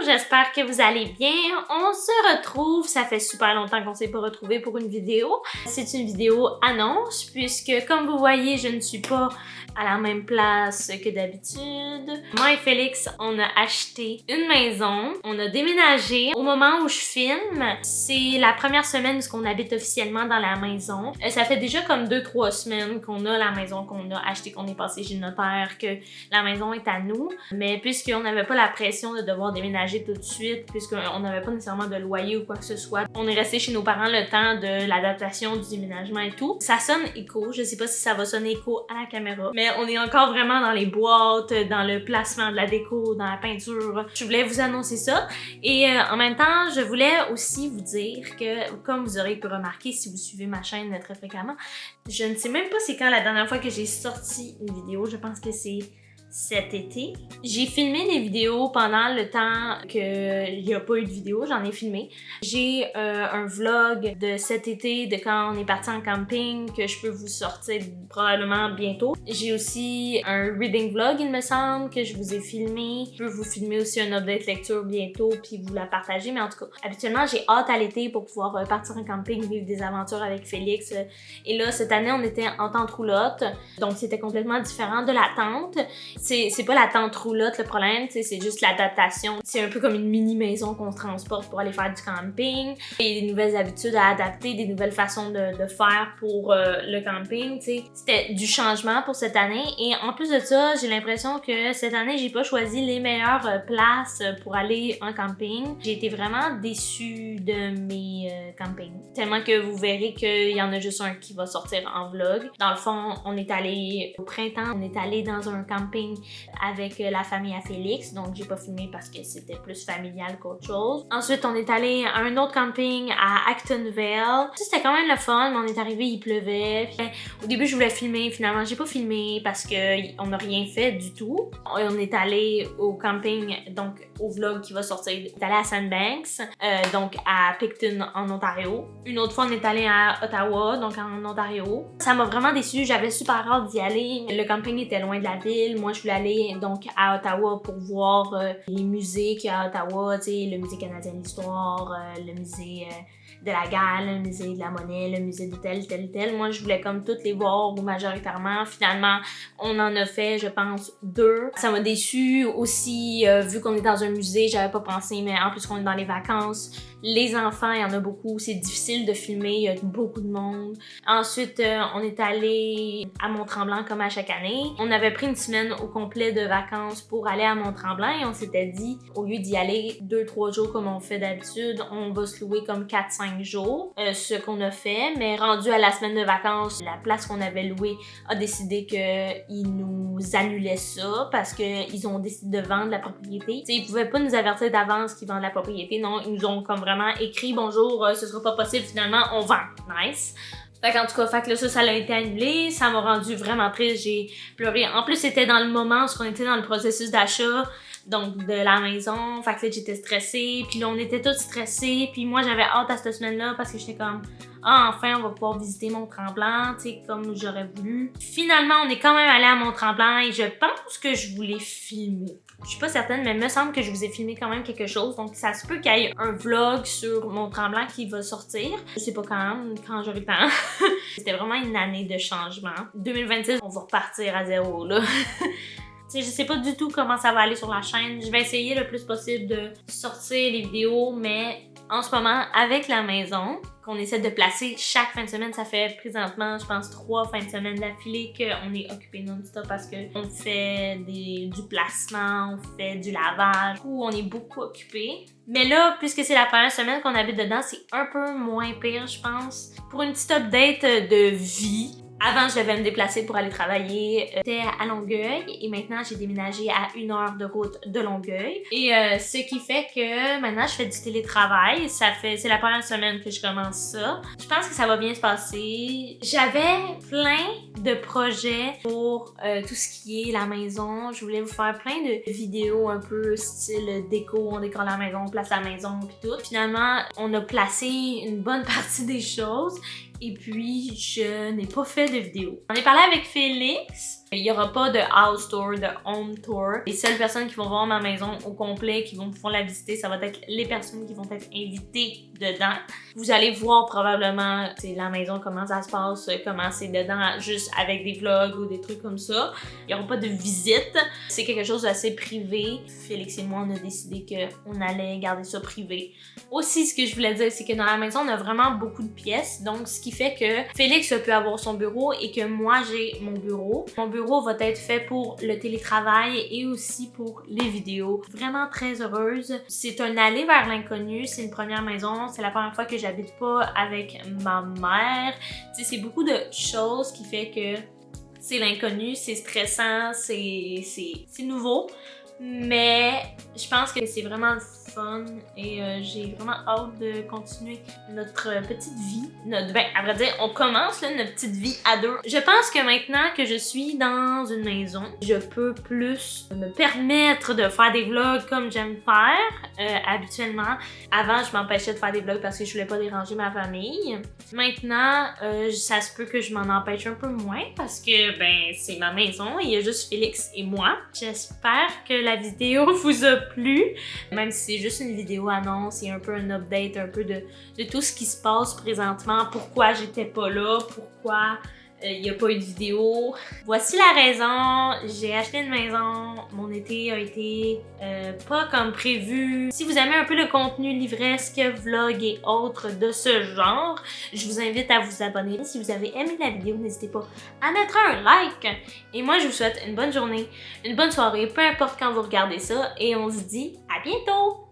j'espère que vous allez bien. On se retrouve, ça fait super longtemps qu'on s'est pas retrouvés pour une vidéo. C'est une vidéo annonce puisque comme vous voyez, je ne suis pas à la même place que d'habitude. Moi et Félix, on a acheté une maison, on a déménagé. Au moment où je filme, c'est la première semaine où on habite officiellement dans la maison. Ça fait déjà comme 2-3 semaines qu'on a la maison qu'on a achetée, qu'on est passé chez le notaire, que la maison est à nous. Mais puisqu'on n'avait pas la pression de devoir déménager tout de suite, puisqu'on n'avait pas nécessairement de loyer ou quoi que ce soit, on est resté chez nos parents le temps de l'adaptation, du déménagement et tout. Ça sonne écho, je sais pas si ça va sonner écho à la caméra, mais on est encore vraiment dans les boîtes, dans le placement de la déco, dans la peinture. Je voulais vous annoncer ça. Et en même temps, je voulais aussi vous dire que, comme vous aurez pu remarquer si vous suivez ma chaîne très fréquemment, je ne sais même pas c'est quand la dernière fois que j'ai sorti une vidéo. Je pense que c'est cet été. J'ai filmé des vidéos pendant le temps qu'il n'y a pas eu de vidéo, j'en ai filmé. J'ai un vlog de cet été, de quand on est parti en camping, que je peux vous sortir probablement bientôt. J'ai aussi un reading vlog, il me semble, que je vous ai filmé. Je peux vous filmer aussi un update lecture bientôt, puis vous la partager, mais en tout cas, habituellement, j'ai hâte à l'été pour pouvoir partir en camping, vivre des aventures avec Félix. Et là, cette année, on était en tente roulotte, donc c'était complètement différent de la tente. C'est pas la tente roulotte le problème, c'est juste l'adaptation. C'est un peu comme une mini maison qu'on se transporte pour aller faire du camping. Il y a des nouvelles habitudes à adapter, des nouvelles façons de faire pour le camping, t'sais. C'était du changement pour cette année et en plus de ça, j'ai l'impression que cette année, j'ai pas choisi les meilleures places pour aller en camping. J'ai été vraiment déçue de mes campings. Tellement que vous verrez qu'il y en a juste un qui va sortir en vlog. Dans le fond, on est allé au printemps, on est allé dans un camping avec la famille à Félix, donc j'ai pas filmé parce que c'était plus familial qu'autre chose. Ensuite, on est allé à un autre camping à Actonville. C'était quand même le fun, mais on est arrivé, il pleuvait. Puis, au début, je voulais filmer, finalement, j'ai pas filmé parce que on n'a rien fait du tout. On est allé au camping, donc au vlog qui va sortir. On est allé à Sandbanks, donc à Picton en Ontario. Une autre fois, on est allé à Ottawa, donc en Ontario. Ça m'a vraiment déçue, j'avais super hâte d'y aller. Le camping était loin de la ville. Moi, je voulais aller donc à Ottawa pour voir les musées qu'il y a à Ottawa, tu sais, le musée canadien de l'histoire, le musée de la Galle, le musée de la monnaie, le musée de tel. Moi, je voulais comme toutes les voir ou majoritairement. Finalement, on en a fait, je pense, 2. Ça m'a déçue aussi, vu qu'on est dans un musée, j'avais pas pensé, mais en plus qu'on est dans les vacances, les enfants, il y en a beaucoup, c'est difficile de filmer, il y a beaucoup de monde. Ensuite, on est allé à Mont-Tremblant comme à chaque année. On avait pris une semaine au complet de vacances pour aller à Mont-Tremblant et on s'était dit, au lieu d'y aller 2-3 jours comme on fait d'habitude, on va se louer comme 4-5 jours, ce qu'on a fait, mais rendu à la semaine de vacances, la place qu'on avait louée a décidé qu'ils nous annulaient ça parce qu'ils ont décidé de vendre la propriété. T'sais, ils pouvaient pas nous avertir d'avance qu'ils vendent la propriété, non, ils nous ont comme vraiment écrit bonjour, ce sera pas possible finalement, on vend. Nice. Fait qu'en tout cas, fait que là, ça a été annulé, ça m'a rendu vraiment triste, j'ai pleuré. En plus, c'était dans le moment où on était dans le processus d'achat, donc de la maison, fait que là, j'étais stressée, puis là, on était tous stressés, puis moi, j'avais hâte à cette semaine-là parce que j'étais comme, ah, enfin, on va pouvoir visiter Mont-Tremblant, tu sais, comme j'aurais voulu. Finalement, on est quand même allé à Mont-Tremblant et je pense que je voulais filmer. Je suis pas certaine, mais il me semble que je vous ai filmé quand même quelque chose. Donc, ça se peut qu'il y ait un vlog sur Mont-Tremblant qui va sortir. Je sais pas quand j'aurai le temps. C'était vraiment une année de changement. 2026, on va repartir à zéro, là. T'sais, je sais pas du tout comment ça va aller sur la chaîne. Je vais essayer le plus possible de sortir les vidéos, mais en ce moment, avec la maison, qu'on essaie de placer chaque fin de semaine, ça fait présentement, je pense, 3 fins de semaine d'affilée qu'on est occupé non-stop parce qu'on fait du placement, on fait du lavage, où on est beaucoup occupé. Mais là, puisque c'est la première semaine qu'on habite dedans, c'est un peu moins pire, je pense. Pour une petite update de vie, avant, je devais me déplacer pour aller travailler. J'étais à Longueuil et maintenant, j'ai déménagé à 1 heure de route de Longueuil. Et ce qui fait que maintenant, je fais du télétravail. C'est la première semaine que je commence ça. Je pense que ça va bien se passer. J'avais plein de projets pour tout ce qui est la maison. Je voulais vous faire plein de vidéos un peu style déco. On décore la maison, on place la maison puis tout. Finalement, on a placé une bonne partie des choses. Et puis, je n'ai pas fait de vidéo. J'en ai parlé avec Félix. Il n'y aura pas de house tour, de home tour. Les seules personnes qui vont voir ma maison au complet, qui vont pouvoir la visiter, ça va être les personnes qui vont être invitées dedans. Vous allez voir probablement la maison, comment ça se passe, comment c'est dedans, juste avec des vlogs ou des trucs comme ça. Il n'y aura pas de visite. C'est quelque chose d'assez privé. Félix et moi, on a décidé qu'on allait garder ça privé. Aussi, ce que je voulais dire, c'est que dans la maison, on a vraiment beaucoup de pièces. Donc, ce qui fait que Félix peut avoir son bureau et que moi, j'ai mon bureau. Mon bureau va être fait pour le télétravail et aussi pour les vidéos. Vraiment très heureuse. C'est un aller vers l'inconnu. C'est une première maison. C'est la première fois que j'habite pas avec ma mère. Tu sais, c'est beaucoup de choses qui fait que c'est l'inconnu, c'est stressant, c'est nouveau. Mais je pense que c'est vraiment le fun et j'ai vraiment hâte de continuer notre petite vie. À vrai dire, on commence là, notre petite vie à deux. Je pense que maintenant que je suis dans une maison, je peux plus me permettre de faire des vlogs comme j'aime faire habituellement. Avant, je m'empêchais de faire des vlogs parce que je voulais pas déranger ma famille. Maintenant, ça se peut que je m'en empêche un peu moins parce que c'est ma maison, il y a juste Félix et moi. J'espère que la vidéo vous a plu, même si c'est juste une vidéo annonce et un peu un update, un peu de tout ce qui se passe présentement, pourquoi j'étais pas là, pourquoi il n'y a pas eu de vidéo. Voici la raison, j'ai acheté une maison, mon été a été pas comme prévu. Si vous aimez un peu le contenu livresque, vlog et autres de ce genre, je vous invite à vous abonner. Si vous avez aimé la vidéo, n'hésitez pas à mettre un like. Et moi, je vous souhaite une bonne journée, une bonne soirée, peu importe quand vous regardez ça, et on se dit à bientôt!